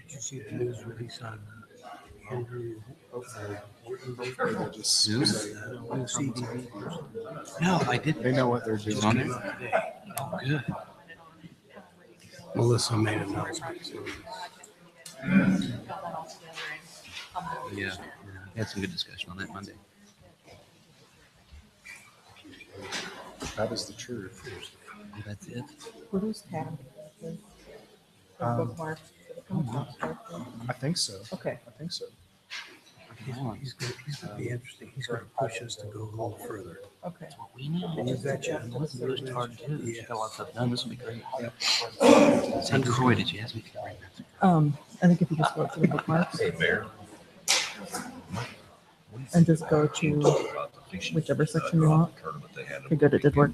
you see the news release on Andrew? New CDB person? No, I didn't. They know what they're doing. Just came out today. Oh, good. Melissa made an announcement. Yeah, we had some good discussion on that Monday. That is the truth. Oh, that's it. What is tab? Bookmark. I think so. Okay. I think so. He's going to be interesting. He's going to push us to go a little further. Okay. We need. And you betcha. And Melissa pushed hard too. She got a lot of stuff done. This will be great. Yep. St. Croix, did you ask me to bring that? I think if you just go to the bookmarks Hey, Mayor. and just go to whichever section you want. Okay, good, it did work.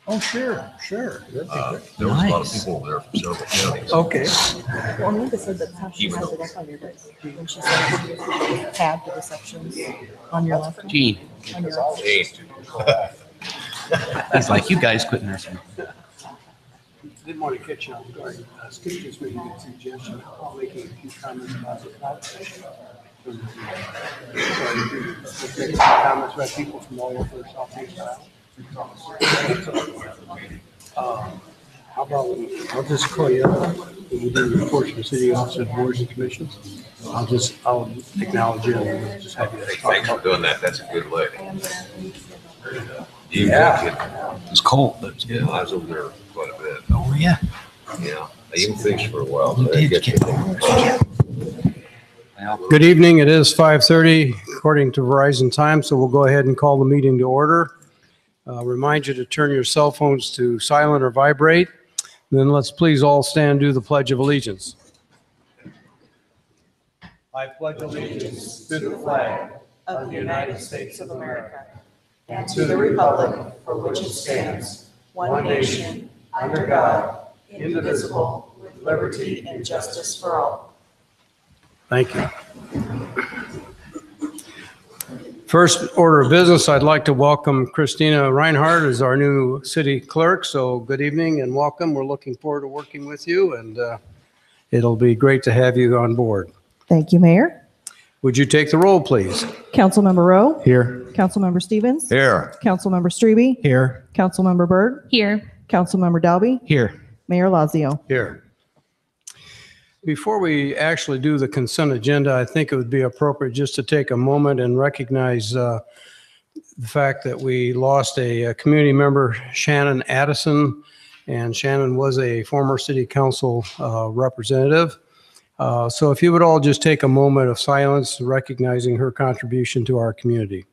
Oh, sure. There was a lot of people there from several counties. Okay. Well, Amanda said that's how she has it up on your desk. When she said tab to the sections on your left. Gene. On your left. He's like, you guys quit nursing. Didn't want to catch you off guard. Skip just made a good suggestion. I'll make a few comments about the cloud session. We'll take some comments by people from all over Southeast Ohio. How about I'll just call you up when we do reports from city officers, boards and commissions. I'll acknowledge you and we'll just have you. Hey, thanks for doing that. That's a good way. It's cold, but it's good. I was over there quite a bit. Oh, yeah. Yeah. I even fished for a while. You but I did get get Well, Good evening. It is 5:30 according to Verizon time, so we'll go ahead and call the meeting to order. Remind you to turn your cell phones to silent or vibrate. Then let's please all stand and do the Pledge of Allegiance. I pledge allegiance to the flag Of the United States of America and to the republic for which it stands, one nation, under God, indivisible, with liberty and justice for all. Thank you. First order of business, I'd like to welcome Christina Reinhardt as our new city clerk. So good evening and welcome. We're looking forward to working with you, and it'll be great to have you on board. Thank you, Mayor. Would you take the roll, please? Councilmember Rowe. Here. Councilmember Stevens. Here. Councilmember Strebe. Here. Councilmember Byrd. Here. Councilmember Dalby. Here. Mayor Lazio. Here. Before we actually do the consent agenda, I think it would be appropriate just to take a moment and recognize the fact that we lost a community member, Shannon Addison, and Shannon was a former city council representative. So if you would all just take a moment of silence recognizing her contribution to our community.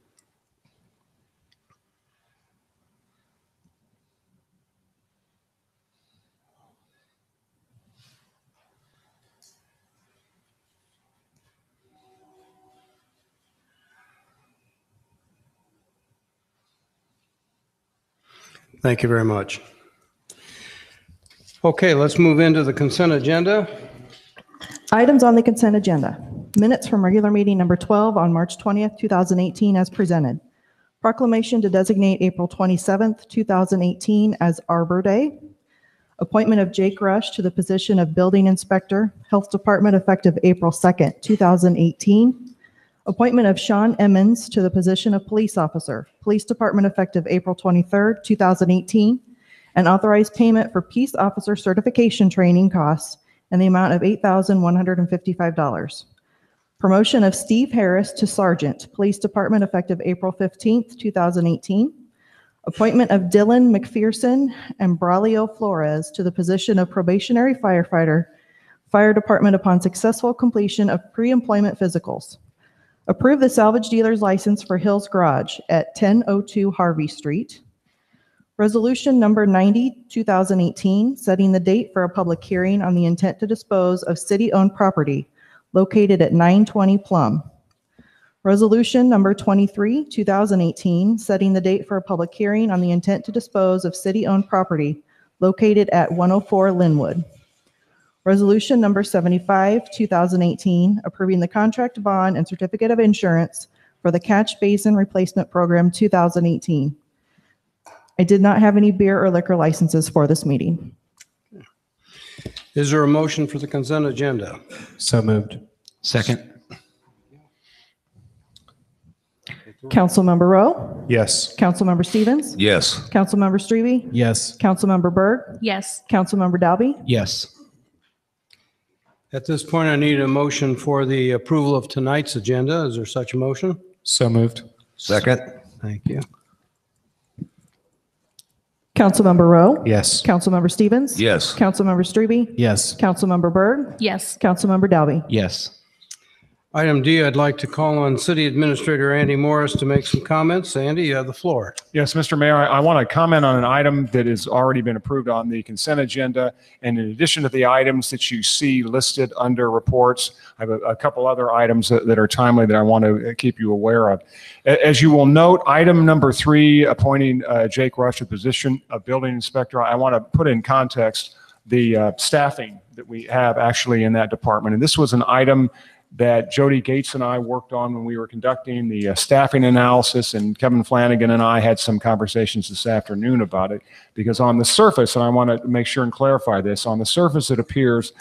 Thank you very much. Okay, let's move into the consent agenda. Items on the consent agenda. Minutes from regular meeting number 12 on March 20th, 2018 as presented. Proclamation to designate April 27th, 2018 as Arbor Day. Appointment of Jake Rush to the position of Building Inspector, Health Department effective April 2nd, 2018. Appointment of Sean Emmons to the position of Police Officer, Police Department effective April 23rd, 2018. And authorized payment for Peace Officer Certification Training costs in the amount of $8,155. Promotion of Steve Harris to Sergeant, Police Department effective April 15th, 2018. Appointment of Dylan McPherson and Braulio Flores to the position of Probationary Firefighter, Fire Department upon successful completion of pre-employment physicals. Approve the salvage dealer's license for Hills Garage at 1002 Harvey Street. Resolution number 90, 2018, setting the date for a public hearing on the intent to dispose of city-owned property located at 920 Plum. Resolution number 23, 2018, setting the date for a public hearing on the intent to dispose of city-owned property located at 104 Linwood. Resolution number 75, 2018, approving the contract bond and certificate of insurance for the Catch Basin Replacement Program 2018. I did not have any beer or liquor licenses for this meeting. Is there a motion for the consent agenda? So moved. Second. Councilmember Rowe? Yes. Councilmember Stevens? Yes. Councilmember Strebe? Yes. Councilmember Byrd? Yes. Councilmember Dalby? Yes. At this point, I need a motion for the approval of tonight's agenda. Is there such a motion? So moved. Second. Thank you. Councilmember Rowe? Yes. Councilmember Stevens? Yes. Councilmember Strebe? Yes. Councilmember Byrd? Yes. Councilmember Dalby? Yes. Item D, I'd like to call on City Administrator Andy Morris to make some comments. Andy, you have the floor. Yes, Mr. Mayor, I want to comment on an item that has already been approved on the consent agenda. And in addition to the items that you see listed under reports, I have a couple other items that are timely that I want to keep you aware of. As you will note, item number 3, appointing Jake Rush to the position of building inspector, I want to put in context the staffing that we have actually in that department. And this was an item that Jody Gates and I worked on when we were conducting the staffing analysis, and Kevin Flanagan and I had some conversations this afternoon about it, because on the surface, and I want to make sure and clarify this, on the surface it appears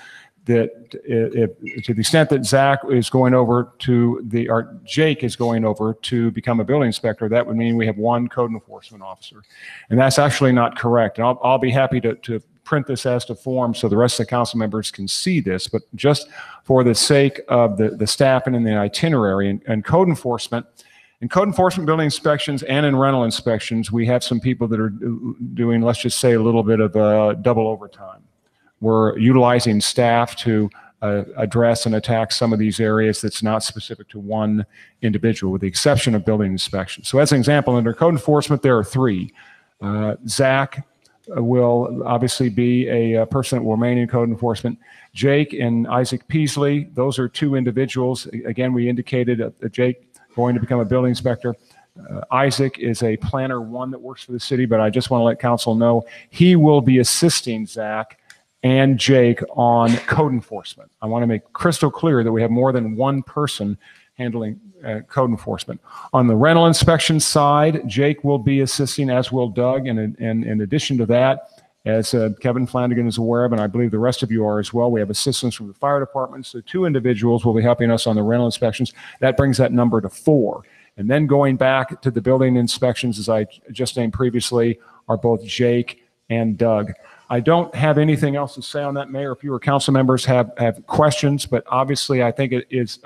that to the extent that Zach is going over to or Jake is going over to become a building inspector, that would mean we have one code enforcement officer. And that's actually not correct. And I'll be happy to print this as to form so the rest of the council members can see this, but just for the sake of the staffing and the itinerary and code enforcement, in code enforcement building inspections and in rental inspections, we have some people that are doing, let's just say, a little bit of double overtime. We're utilizing staff to address and attack some of these areas that's not specific to one individual, with the exception of building inspections. So as an example, under code enforcement, there are 3. Zach will obviously be a person that will remain in code enforcement. Jake and Isaac Peasley, those are 2 individuals. Again, we indicated Jake going to become a building inspector. Isaac is a planner 1 that works for the city, but I just want to let council know he will be assisting Zach and Jake on code enforcement. I want to make crystal clear that we have more than one person handling code enforcement. On the rental inspection side, Jake will be assisting, as will Doug. And in addition to that, as Kevin Flanagan is aware of, and I believe the rest of you are as well, we have assistance from the fire department. So 2 individuals will be helping us on the rental inspections. That brings that number to 4. And then going back to the building inspections, as I just named previously, are both Jake and Doug. I don't have anything else to say on that, Mayor. If you or council members have questions, but obviously I think it is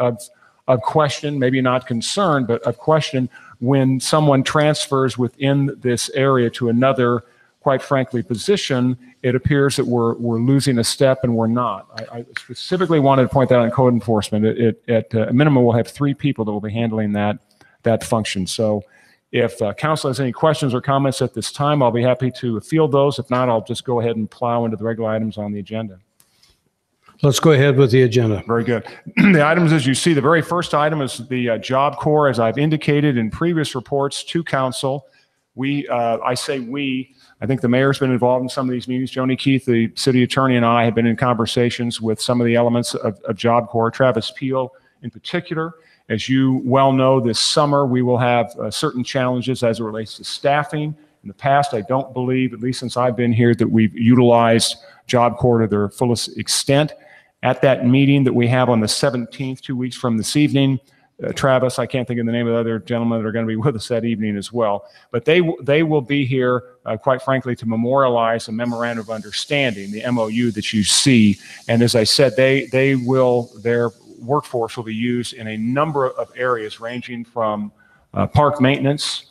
of question, maybe not concern, but of question when someone transfers within this area to another, quite frankly, position, it appears that we're losing a step, and we're not. I specifically wanted to point that out in code enforcement. At a minimum, we'll have 3 people that will be handling that function. So if council has any questions or comments at this time, I'll be happy to field those. If not, I'll just go ahead and plow into the regular items on the agenda. Let's go ahead with the agenda. Very good. The items, as you see, the very first item is the Job Corps. As I've indicated in previous reports to council, I think the mayor's been involved in some of these meetings. Joni Keith, the city attorney, and I have been in conversations with some of the elements of Job Corps. Travis Peel in particular. As you well know, this summer we will have certain challenges as it relates to staffing. In the past, I don't believe, at least since I've been here, that we've utilized Job Corps to their fullest extent. At that meeting that we have on the 17th, 2 weeks from this evening, Travis, I can't think of the name of the other gentlemen that are going to be with us that evening as well, but they will be here, quite frankly, to memorialize a memorandum of understanding, the MOU that you see. And as I said, their workforce will be used in a number of areas, ranging from park maintenance,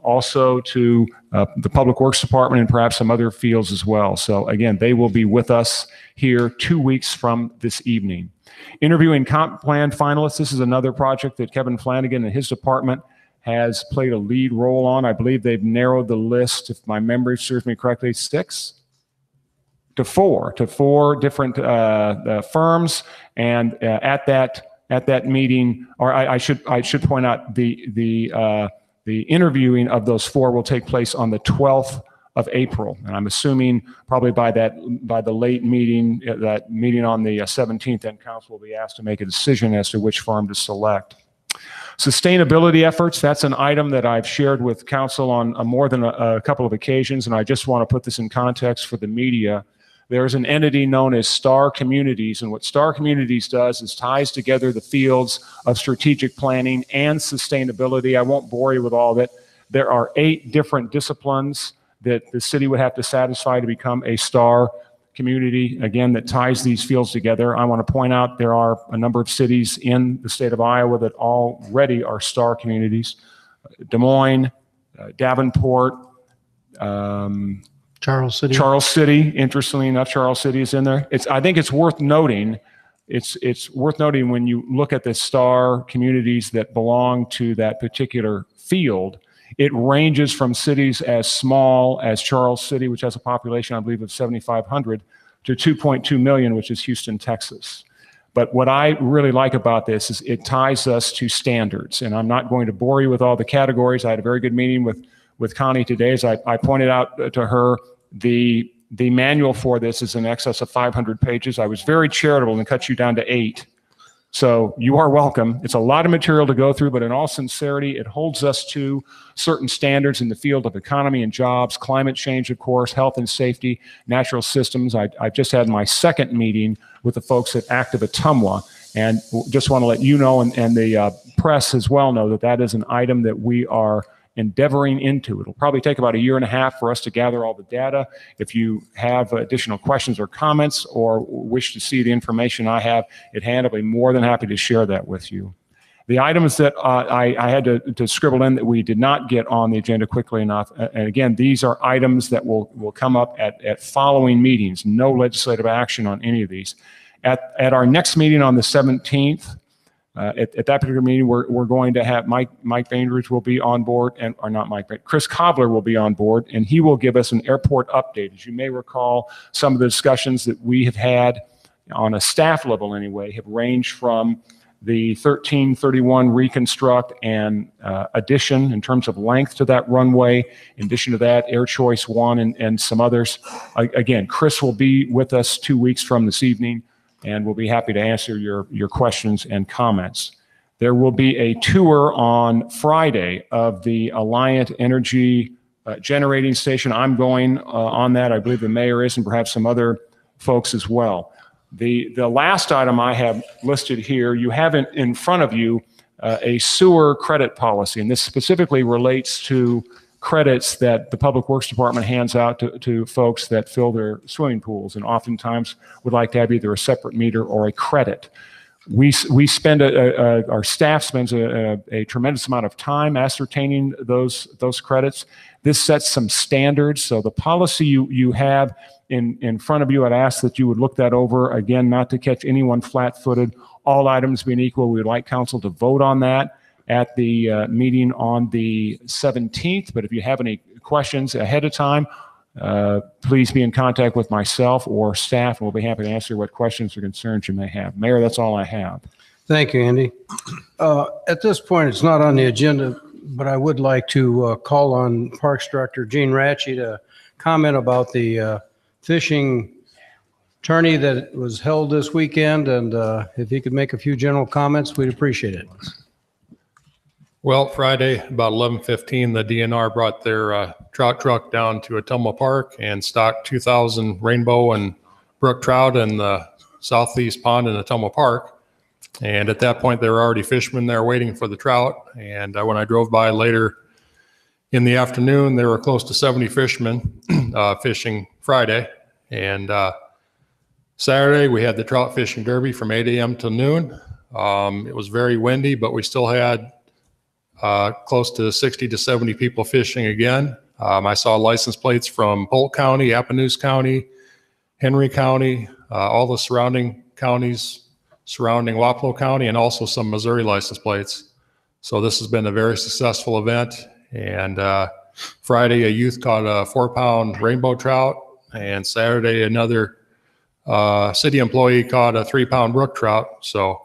also to the Public Works Department, and perhaps some other fields as well. So again, they will be with us here 2 weeks from this evening. Interviewing comp plan finalists. This is another project that Kevin Flanagan and his department has played a lead role on. I believe they've narrowed the list, if my memory serves me correctly, 6 to 4 different firms. And at that meeting, or I should point out the interviewing of those 4 will take place on the 12th of April. And I'm assuming probably by the late meeting, that meeting on the 17th, then council will be asked to make a decision as to which firm to select. Sustainability efforts, that's an item that I've shared with council on more than a couple of occasions, and I just want to put this in context for the media, there's an entity known as Star Communities. And what Star Communities does is ties together the fields of strategic planning and sustainability. I won't bore you with all of it. There are 8 different disciplines that the city would have to satisfy to become a Star Community, again, that ties these fields together. I want to point out there are a number of cities in the state of Iowa that already are Star Communities. Des Moines, Davenport, Charles City. Charles City, interestingly enough, Charles City is in there. I think it's worth noting, it's worth noting when you look at the Star Communities that belong to that particular field, it ranges from cities as small as Charles City, which has a population, I believe, of 7,500, to 2.2 million, which is Houston, Texas. But what I really like about this is it ties us to standards. And I'm not going to bore you with all the categories. I had a very good meeting with Connie today. As I pointed out to her, the manual for this is in excess of 500 pages. I was very charitable and cut you down to 8. So you are welcome. It's a lot of material to go through, but in all sincerity, it holds us to certain standards in the field of economy and jobs, climate change, of course, health and safety, natural systems. I've just had my second meeting with the folks at Active Ottumwa, and just want to let you know, and the press as well know, that that is an item that we are endeavoring into. It'll probably take about 1.5 years for us to gather all the data. If you have additional questions or comments or wish to see the information I have at hand, I'll be more than happy to share that with you. The items that I had to scribble in that we did not get on the agenda quickly enough, and again, these are items that will come up at following meetings. No legislative action on any of these. At our next meeting on the 17th, at that particular meeting, we're going to have Mike Bainbridge will be on board, or not Mike, but Chris Cobbler will be on board, and he will give us an airport update. As you may recall, some of the discussions that we have had on a staff level anyway have ranged from the 1331 reconstruct and addition in terms of length to that runway. In addition to that, Air Choice 1 and some others. Again, Chris will be with us 2 weeks from this evening, and we'll be happy to answer your questions and comments. There will be a tour on Friday of the Alliant Energy generating station. I'm going on that. I believe the mayor is, and perhaps some other folks as well. The last item I have listed here, you have in front of you a sewer credit policy, and this specifically relates to credits that the Public Works Department hands out to folks that fill their swimming pools, and oftentimes would like to have either a separate meter or a credit. We spend our staff spends a tremendous amount of time ascertaining those credits. This sets some standards. So the policy you have in front of you, I'd ask that you would look that over again, not to catch anyone flat-footed. All items being equal, we would like council to vote on that at the meeting on the 17th. But if you have any questions ahead of time, please be in contact with myself or staff, and we'll be happy to answer what questions or concerns you may have. Mayor, that's all I have. Thank you, Andy. At this point, it's not on the agenda, but I would like to call on Parks Director Gene Ratchey to comment about the fishing tourney that was held this weekend, and if he could make a few general comments, we'd appreciate it. Well, Friday, about 11:15, the DNR brought their trout truck down to Ottumwa Park and stocked 2,000 rainbow and brook trout in the southeast pond in Ottumwa Park. And at that point, there were already fishermen there waiting for the trout. And when I drove by later in the afternoon, there were close to 70 fishermen fishing Friday. And Saturday, we had the trout fishing derby from 8 a.m. till noon. It was very windy, but we still had close to 60 to 70 people fishing again. I saw license plates from Polk County, Appanoose County, Henry County, all the surrounding counties surrounding Wapello County, and also some Missouri license plates. So this has been a very successful event. And Friday, a youth caught a 4-pound rainbow trout, and Saturday, another city employee caught a 3-pound brook trout. So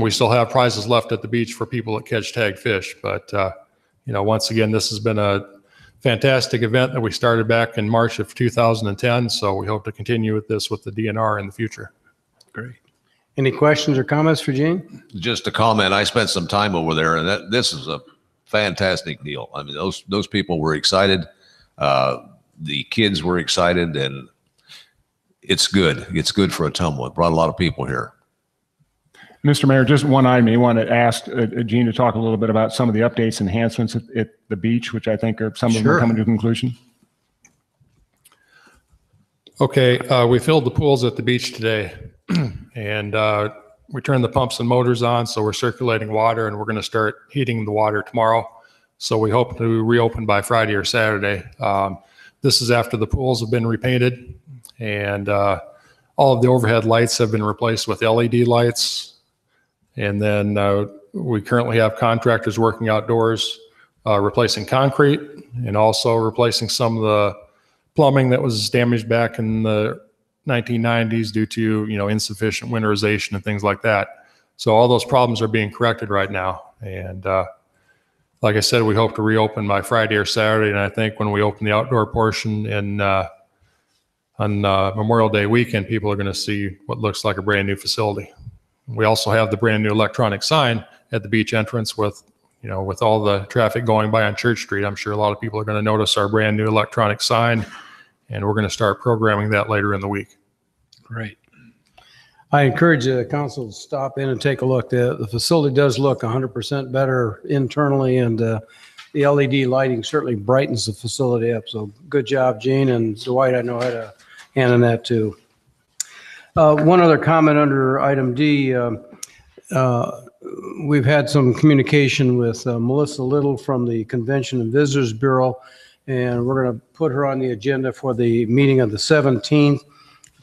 we still have prizes left at the beach for people that catch tag fish. But, once again, this has been a fantastic event that we started back in March of 2010. So we hope to continue with this with the DNR in the future. Great. Any questions or comments for Gene? Just a comment. I spent some time over there, and this is a fantastic deal. I mean, those people were excited. The kids were excited, and it's good. It's good for Ottumwa. It brought a lot of people here. Mr. Mayor, just one item. You want to ask Gene to talk a little bit about some of the updates, enhancements at the beach, which I think are some of them are coming to conclusion. Okay, we filled the pools at the beach today, and we turned the pumps and motors on, so we're circulating water, and we're going to start heating the water tomorrow. So we hope to reopen by Friday or Saturday. This is after the pools have been repainted, and all of the overhead lights have been replaced with LED lights. And then we currently have contractors working outdoors, replacing concrete and also replacing some of the plumbing that was damaged back in the 1990s due to, insufficient winterization and things like that. So all those problems are being corrected right now. And like I said, we hope to reopen by Friday or Saturday. And I think when we open the outdoor portion on Memorial Day weekend, people are going to see what looks like a brand new facility. We also have the brand new electronic sign at the beach entrance with all the traffic going by on Church Street. I'm sure a lot of people are going to notice our brand new electronic sign, and we're going to start programming that later in the week. Great. I encourage the council to stop in and take a look. The facility does look 100% better internally, and the LED lighting certainly brightens the facility up. So good job, Gene, and Dwight, I know had a hand in that too. One other comment under item D. We've had some communication with Melissa Little from the Convention and Visitors Bureau, and we're going to put her on the agenda for the meeting of the 17th.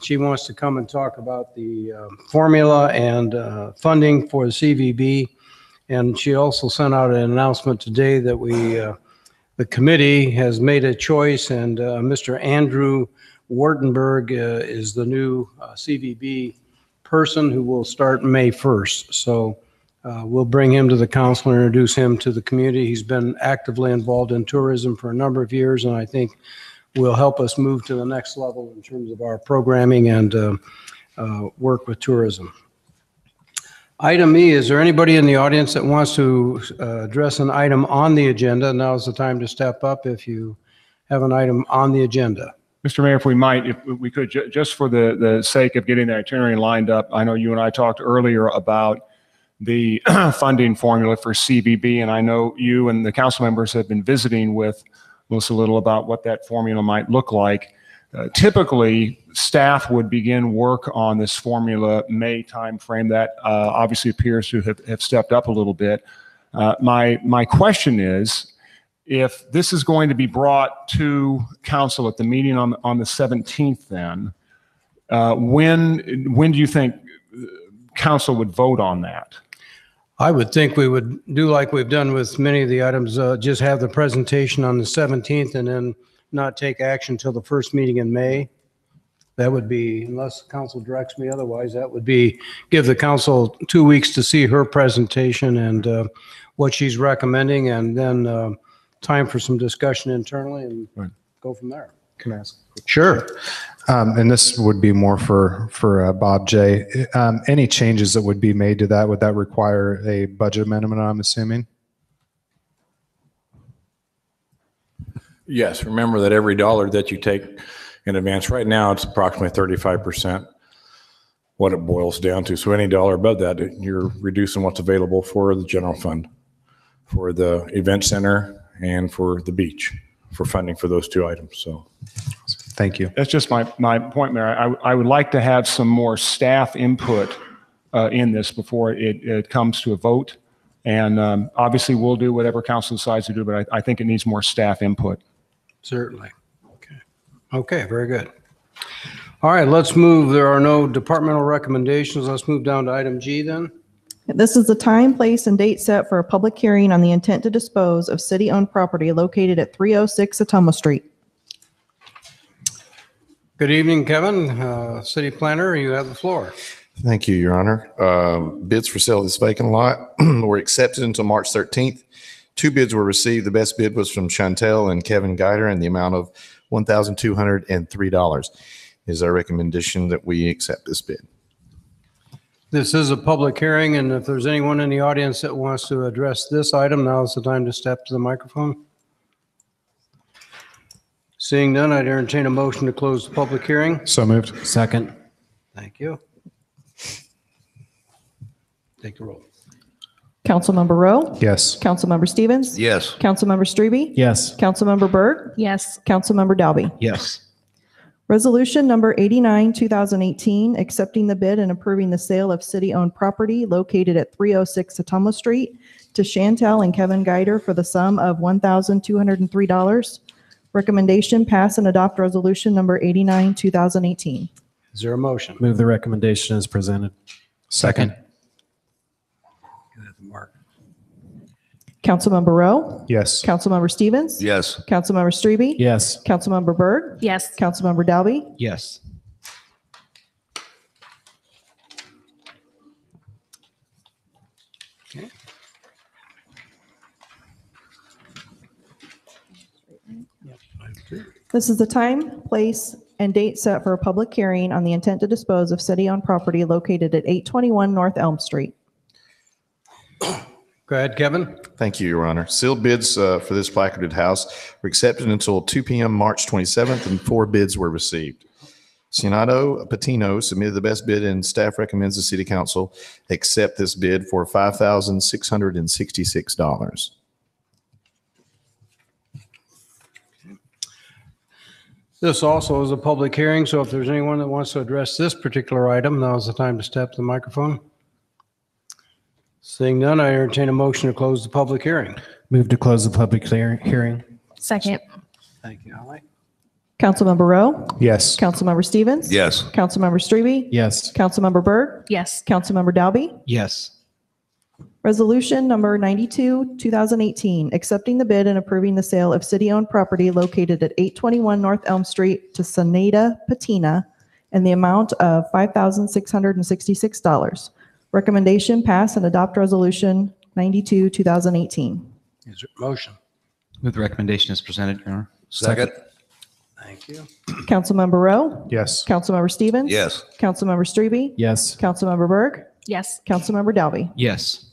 She wants to come and talk about the formula and funding for the CVB. And she also sent out an announcement today that the committee has made a choice, and Mr. Andrew Wartenberg is the new CVB person who will start May 1st. So we'll bring him to the council and introduce him to the community. He's been actively involved in tourism for a number of years, and I think will help us move to the next level in terms of our programming and work with tourism. Item E, is there anybody in the audience that wants to address an item on the agenda? Now is the time to step up if you have an item on the agenda. Mr. Mayor, if we could, just for the sake of getting the itinerary lined up, I know you and I talked earlier about the funding formula for CVB, and I know you and the council members have been visiting with Melissa Little about what that formula might look like. Typically, staff would begin work on this formula May timeframe. That obviously appears to have stepped up a little bit. My question is, if this is going to be brought to council at the meeting on the 17th, then when do you think council would vote on that? I would think we would do like we've done with many of the items, just have the presentation on the 17th and then not take action until the first meeting in May. That would be, unless council directs me otherwise, that would be give the council 2 weeks to see her presentation and what she's recommending, and then time for some discussion internally and go from there. Can I ask? Sure. And this would be more for Bob J. Any changes that would be made to that, would that require a budget amendment, I'm assuming? Yes, remember that every dollar that you take in advance, right now it's approximately 35% what it boils down to. So any dollar above that, you're reducing what's available for the general fund, for the event center, and for the beach, for funding for those two items. So Thank you. That's just my point, Mayor. I would like to have some more staff input in this before it comes to a vote. And obviously, we'll do whatever council decides to do, but I think it needs more staff input. Certainly. Okay. Okay, very good. All right, let's move. There are no departmental recommendations. Let's move down to item G then. This is the time, place, and date set for a public hearing on the intent to dispose of city-owned property located at 306 Ottumwa Street. Good evening, Kevin. City Planner, you have the floor. Thank you, Your Honor. Bids for sale of this vacant lot were accepted until March 13th. 2 bids were received. The best bid was from Chantel and Kevin Geider in the amount of $1,203. It is our recommendation that we accept this bid. This is a public hearing, and if there's anyone in the audience that wants to address this item, now is the time to step to the microphone. Seeing none, I'd entertain a motion to close the public hearing. So moved. Second. Thank you. Take the roll. Councilmember Rowe? Yes. Councilmember Stevens? Yes. Councilmember Strebe? Yes. Councilmember Berg? Yes. Councilmember Dalby? Yes. Resolution number 89, 2018, accepting the bid and approving the sale of city-owned property located at 306 Ottumwa Street to Chantel and Kevin Guider for the sum of $1,203. Recommendation, pass and adopt resolution number 89, 2018. Is there a motion? Move the recommendation as presented. Second. Mark. Councilmember Rowe? Yes. Councilmember Stevens? Yes. Councilmember Strebe? Yes. Councilmember Berg? Yes. Councilmember Dalby? Yes. This is the time, place, and date set for a public hearing on the intent to dispose of city-owned property located at 821 North Elm Street. Go ahead, Kevin. Thank you, Your Honor. Sealed bids for this placarded house were accepted until 2 p.m. March 27th, and 4 bids were received. Cianado Patino submitted the best bid, and staff recommends the City Council accept this bid for $5,666. This also is a public hearing, so if there's anyone that wants to address this particular item, now is the time to step to the microphone. Seeing none, I entertain a motion to close the public hearing. Move to close the public hearing. Second. Thank you, Holly. Councilmember Rowe? Yes. Councilmember Stevens? Yes. Councilmember Strebe? Yes. Councilmember Berg? Yes. Councilmember Dalby? Yes. Resolution number 92, 2018, accepting the bid and approving the sale of city-owned property located at 821 North Elm Street to Cianado Patina in the amount of $5,666. Recommendation, pass and adopt resolution 92, 2018. Is there a motion? Move the recommendation as presented, Your Honor. Second. Thank you. Councilmember Rowe? Yes. Councilmember Stevens? Yes. Councilmember Strebe? Yes. Councilmember Berg? Yes. Councilmember Dalby? Yes.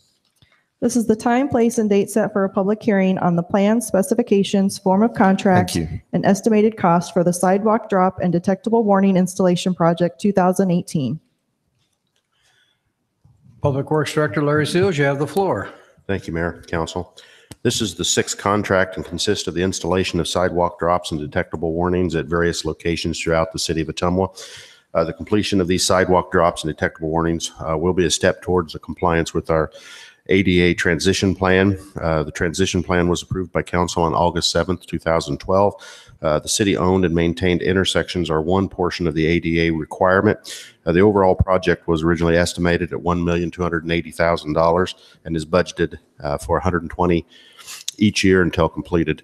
This is the time, place, and date set for a public hearing on the plans, specifications, form of contract, Thank you. and estimated cost for the sidewalk drop and detectable warning installation project 2018. Public Works Director Larry Seals, you have the floor. Thank you, Mayor, Council. This is the 6th contract and consists of the installation of sidewalk drops and detectable warnings at various locations throughout the city of Ottumwa. The completion of these sidewalk drops and detectable warnings will be a step towards the compliance with our ADA transition plan. The transition plan was approved by council on August 7th, 2012. The city owned and maintained intersections are one portion of the ADA requirement. The overall project was originally estimated at $1,280,000 and is budgeted for $120,000 each year until completed.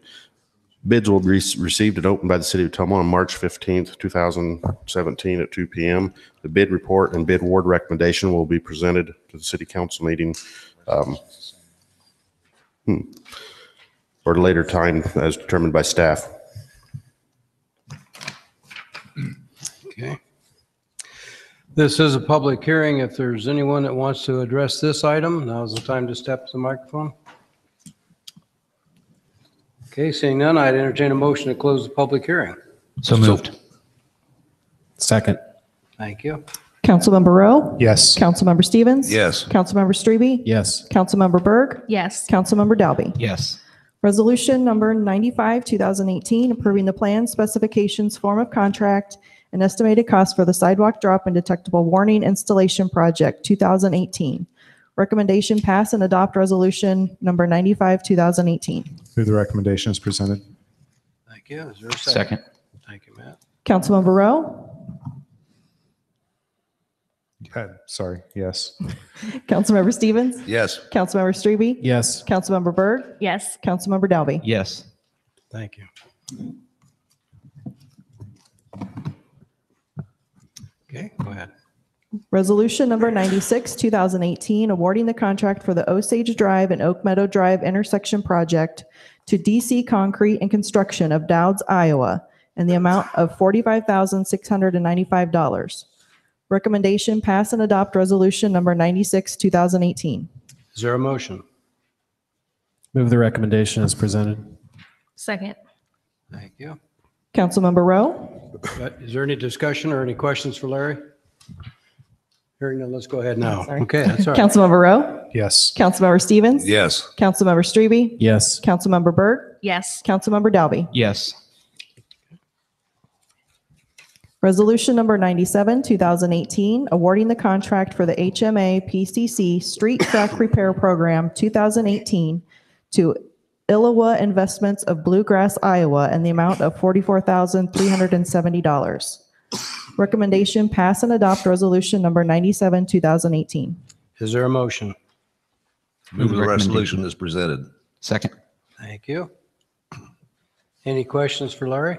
Bids will be received and opened by the city of Ottumwa on March 15th, 2017 at 2 p.m. The bid report and bid award recommendation will be presented to the city council meeting or at a later time as determined by staff. Okay. This is a public hearing. If there's anyone that wants to address this item, now is the time to step to the microphone. Okay, seeing none, I'd entertain a motion to close the public hearing. So moved. Second. Thank you. Councilmember Rowe? Yes. Councilmember Stevens? Yes. Councilmember Strebe? Yes. Councilmember Berg? Yes. Councilmember Dalby? Yes. Resolution number 95, 2018, approving the plan, specifications, form of contract, and estimated cost for the sidewalk drop and detectable warning installation project 2018. Recommendation, pass and adopt resolution number 95, 2018. Move the recommendation as presented. Thank you. Is there a second? Second. Thank you, Matt. Councilmember Rowe? Sorry. Yes. Councilmember Stevens? Yes. Councilmember Strebe? Yes. Councilmember Berg? Yes. Councilmember Dalby? Yes. Thank you. Okay, go ahead. Resolution number 96, 2018, awarding the contract for the Osage Drive and Oak Meadow Drive intersection project to DC Concrete and Construction of Dowds, Iowa, in the amount of $45,695. Recommendation, pass and adopt resolution number 96, 2018. Is there a motion? Move the recommendation as presented. Second. Thank you. Councilmember Rowe? Is there any discussion or any questions for Larry? Hearing none, let's go ahead now. Sorry. Okay, that's all right. Councilmember Rowe? Yes. Councilmember Stevens? Yes. Councilmember Strebe? Yes. Councilmember Burt? Yes. Councilmember Dalby? Yes. Resolution number 97, 2018, awarding the contract for the HMA PCC Street Track Repair Program 2018 to Iowa Investments of Bluegrass, Iowa, in the amount of $44,370. Recommendation, pass and adopt resolution number 97, 2018. Is there a motion? Move the recommendation. resolution as presented. Second. Thank you. Any questions for Larry?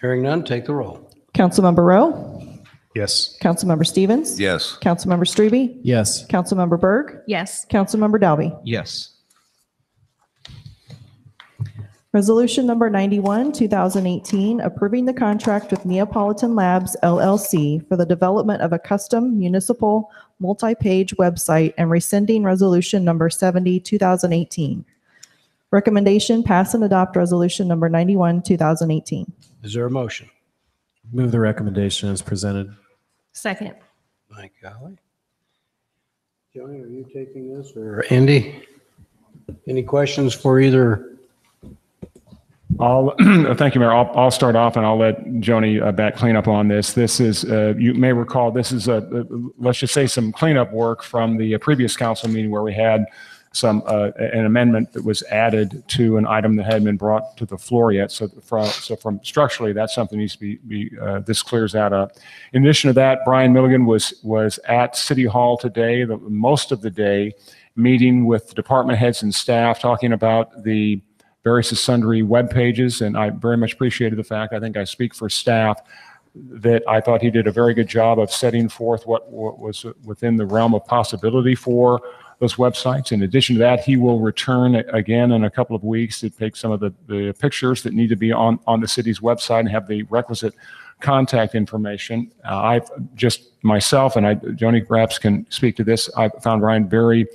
Hearing none, take the roll. Councilmember Rowe? Yes. Councilmember Stevens? Yes. Councilmember Strebe? Yes. Councilmember Berg? Yes. Councilmember Dalby? Yes. Resolution number 91, 2018, approving the contract with Neapolitan Labs LLC for the development of a custom municipal multi-page website and rescinding resolution number 70, 2018. Recommendation, pass and adopt resolution number 91, 2018. Is there a motion? Move the recommendation as presented. Second. Thank you, Holly. Joni, are you taking this or Andy? Any questions for either? Thank you, Mayor. I'll start off and I'll let Joni back clean up on this. This is, you may recall, this is let's just say some cleanup work from the previous council meeting where we had an amendment that was added to an item that hadn't been brought to the floor yet. So from structurally, that's something that needs to be this clears that up. In addition to that, Brian Milligan was at City Hall today, most of the day, meeting with department heads and staff, talking about the various and sundry web pages, and I very much appreciated the fact, I think I speak for staff, that I thought he did a very good job of setting forth what was within the realm of possibility for those websites. In addition to that, he will return again in a couple of weeks to take some of the pictures that need to be on the city's website and have the requisite contact information. I've just myself, and Joni perhaps can speak to this, I found Ryan very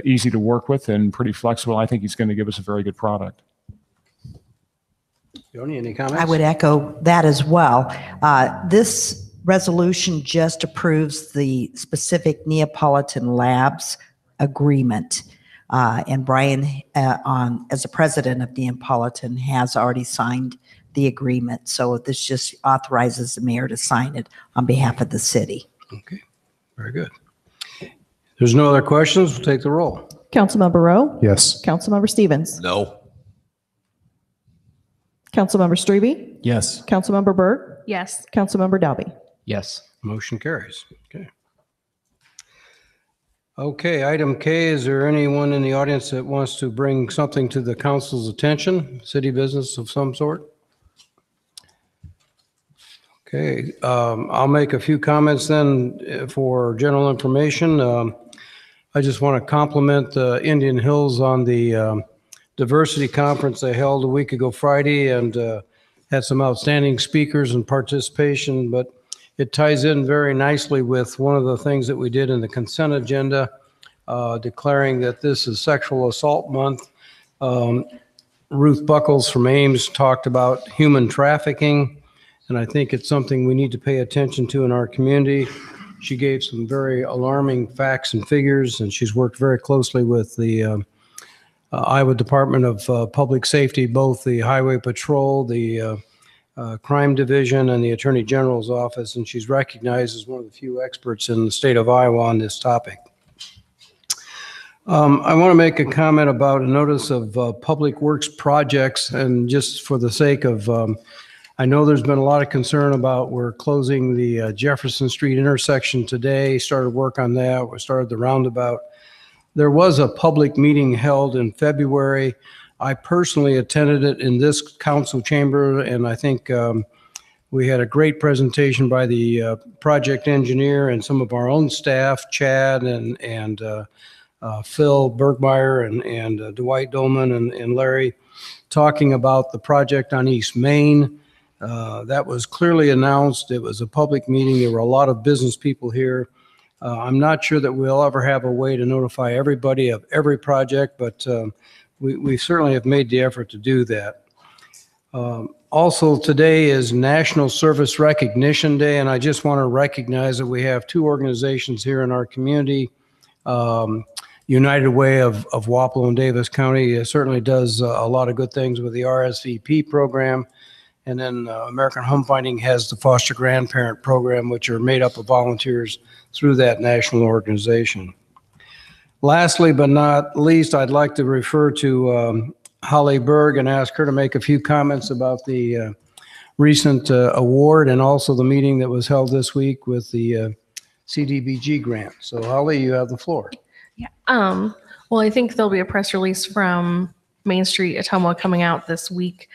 easy to work with and pretty flexible. I think he's going to give us a very good product. Joni, any comments? I would echo that as well. This resolution just approves the specific Neapolitan Labs agreement. And Brian, as a president of Neapolitan, has already signed the agreement. So this just authorizes the mayor to sign it on behalf of the city. Okay, very good. There's no other questions. We'll take the roll. Councilmember Rowe? Yes. Councilmember Stevens? No. Councilmember Strebe? Yes. Councilmember Berg? Yes. Councilmember Dalby? Yes. Motion carries. Okay. Okay, item K, is there anyone in the audience that wants to bring something to the council's attention? City business of some sort? Okay, I'll make a few comments then for general information. I just want to compliment the Indian Hills on the diversity conference they held a week ago Friday, and had some outstanding speakers and participation, but it ties in very nicely with one of the things that we did in the consent agenda, declaring that this is Sexual Assault Month. Ruth Buckles from Ames talked about human trafficking, and I think it's something we need to pay attention to in our community. She gave some very alarming facts and figures, and she's worked very closely with the Iowa Department of Public Safety, both the Highway Patrol, the Crime Division, and the Attorney General's office, and she's recognized as one of the few experts in the state of Iowa on this topic. I want to make a comment about a notice of public works projects, and just for the sake of, I know there's been a lot of concern about we're closing the Jefferson Street intersection today, started work on that, we started the roundabout. There was a public meeting held in February. I personally attended it in this council chamber, and I think we had a great presentation by the project engineer and some of our own staff, Chad and Phil Bergmeyer and Dwight Dolman and Larry, talking about the project on East Main. That was clearly announced. It was a public meeting. There were a lot of business people here. I'm not sure that we'll ever have a way to notify everybody of every project, but we certainly have made the effort to do that. Also, today is National Service Recognition Day, and I just want to recognize that we have two organizations here in our community. United Way of Wapello and Davis County certainly does a lot of good things with the RSVP program. And then American Home Finding has the foster grandparent program, which are made up of volunteers through that national organization. Lastly, but not least, I'd like to refer to Holly Berg and ask her to make a few comments about the recent award and also the meeting that was held this week with the CDBG grant. So Holly, you have the floor. Yeah. Well, I think there'll be a press release from Main Street Ottumwa coming out this week.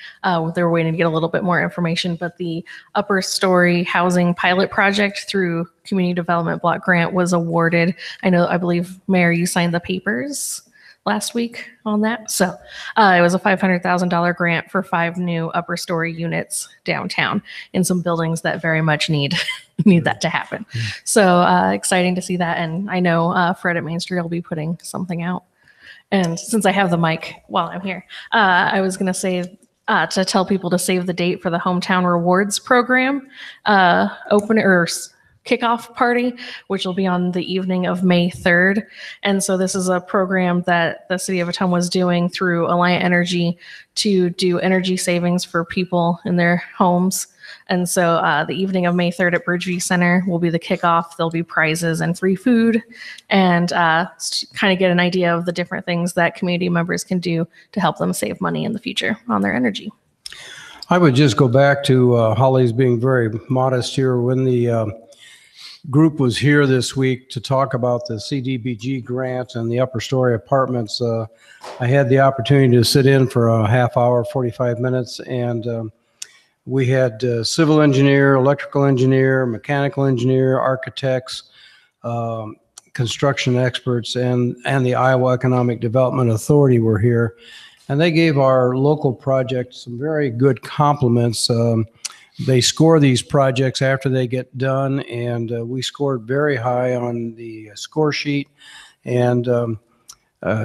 They're waiting to get a little bit more information, but the upper story housing pilot project through Community Development Block Grant was awarded. I believe, Mayor, you signed the papers last week on that. So it was a $500,000 grant for 5 new upper story units downtown in some buildings that very much need that to happen. So exciting to see that. And I know Fred at Main Street will be putting something out. And since I have the mic while I'm here, I was going to say to tell people to save the date for the Hometown Rewards Program kickoff party, which will be on the evening of May 3rd. And so this is a program that the city of Ottumwa is doing through Alliant Energy to do energy savings for people in their homes. And so the evening of May 3rd at Bridgeview Center will be the kickoff. There'll be prizes and free food and kind of get an idea of the different things that community members can do to help them save money in the future on their energy. I would just go back to Holly's being very modest here. When the group was here this week to talk about the CDBG grant and the upper story apartments, I had the opportunity to sit in for a half hour, 45 minutes, and we had civil engineer, electrical engineer, mechanical engineer, architects, construction experts, and the Iowa Economic Development Authority were here. And they gave our local project some very good compliments. They score these projects after they get done, and we scored very high on the score sheet. And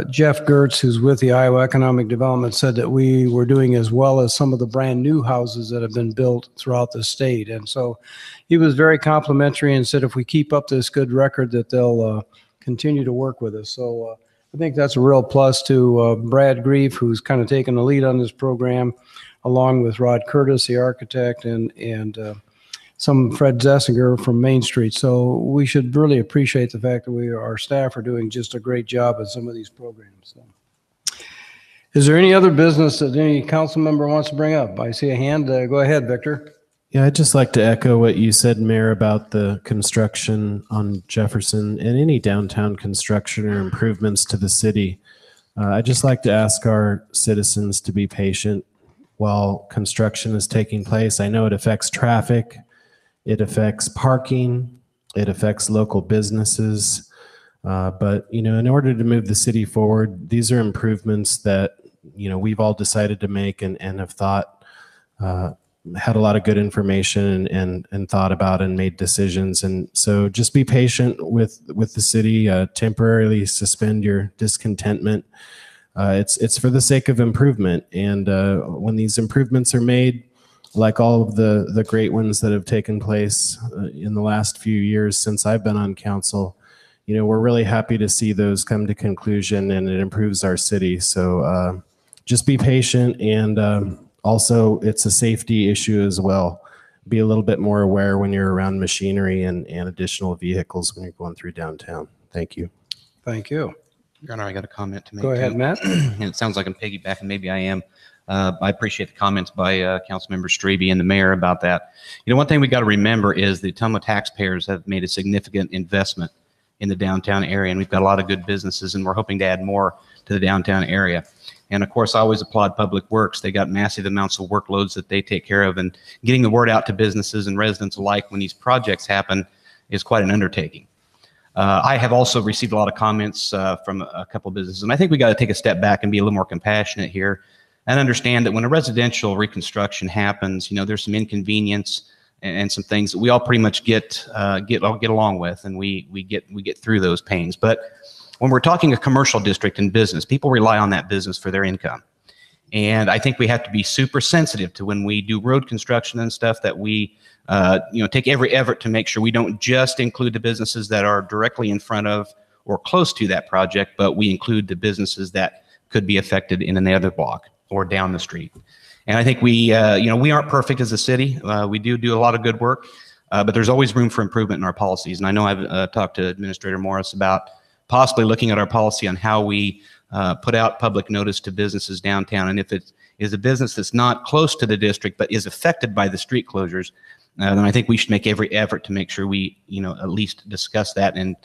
Jeff Gertz, who's with the Iowa Economic Development, said that we were doing as well as some of the brand new houses that have been built throughout the state. And so he was very complimentary and said if we keep up this good record that they'll continue to work with us. So I think that's a real plus to Brad Grief, who's kind of taken the lead on this program, along with Rod Curtis, the architect, and some Fred Zessinger from Main Street. So we should really appreciate the fact that our staff are doing just a great job at some of these programs. So. Is there any other business that any council member wants to bring up? I see a hand. Go ahead, Victor. Yeah, I'd just like to echo what you said, Mayor, about the construction on Jefferson and any downtown construction or improvements to the city. I'd just like to ask our citizens to be patient while construction is taking place. I know it affects traffic, it affects parking, it affects local businesses, but in order to move the city forward, these are improvements that we've all decided to make and have thought, had a lot of good information and thought about and made decisions. And so just be patient with the city, temporarily suspend your discontentment. It's for the sake of improvement. And when these improvements are made, like all of the great ones that have taken place in the last few years since I've been on council, we're really happy to see those come to conclusion, and it improves our city. So just be patient, and also it's a safety issue as well. Be a little bit more aware when you're around machinery and additional vehicles when you're going through downtown. Thank you. Thank you. Your Honor, I got a comment to make. Go ahead, too. Matt. And it sounds like I'm piggybacking. Maybe I am. I appreciate the comments by Councilmember Strebe and the mayor about that. One thing we got to remember is the Ottumwa taxpayers have made a significant investment in the downtown area, and we've got a lot of good businesses, and we're hoping to add more to the downtown area. And of course, I always applaud Public Works. They got massive amounts of workloads that they take care of, and getting the word out to businesses and residents alike when these projects happen is quite an undertaking. I have also received a lot of comments from a couple of businesses, and I think we got to take a step back and be a little more compassionate here and understand that when a residential reconstruction happens, there's some inconvenience and some things that we all pretty much get along with, and we get through those pains. But when we're talking a commercial district and business, people rely on that business for their income. And I think we have to be super sensitive to when we do road construction and stuff that we, take every effort to make sure we don't just include the businesses that are directly in front of or close to that project, but we include the businesses that could be affected in another block or down the street. And I think we aren't perfect as a city. We do a lot of good work, but there's always room for improvement in our policies. And I know I've talked to Administrator Morris about possibly looking at our policy on how we put out public notice to businesses downtown. And if it is a business that's not close to the district but is affected by the street closures, then I think we should make every effort to make sure we, at least discuss that and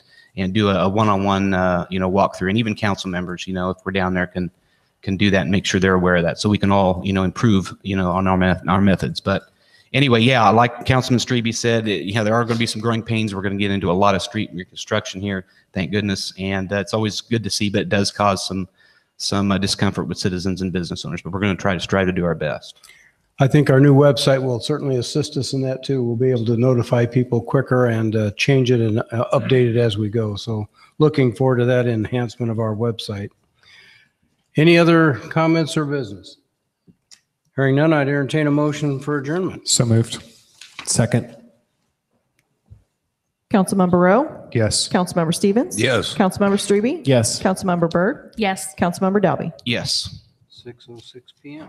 do a one-on-one, walkthrough. And even council members, if we're down there, can do that and make sure they're aware of that, so we can all, improve, on our methods. But anyway, yeah, like Councilman Strebe said, there are going to be some growing pains. We're going to get into a lot of street reconstruction here, thank goodness, and it's always good to see, but it does cause some discomfort with citizens and business owners. But we're going to strive to do our best. I think our new website will certainly assist us in that too. We'll be able to notify people quicker and change it and update it as we go. So looking forward to that enhancement of our website. Any other comments or business? Hearing none, I'd entertain a motion for adjournment. So moved. Second. Councilmember Rowe? Yes. Councilmember Stevens? Yes. Councilmember Strebe? Yes. Councilmember Byrd? Yes. Councilmember Dalby? Yes. 6:06 p.m.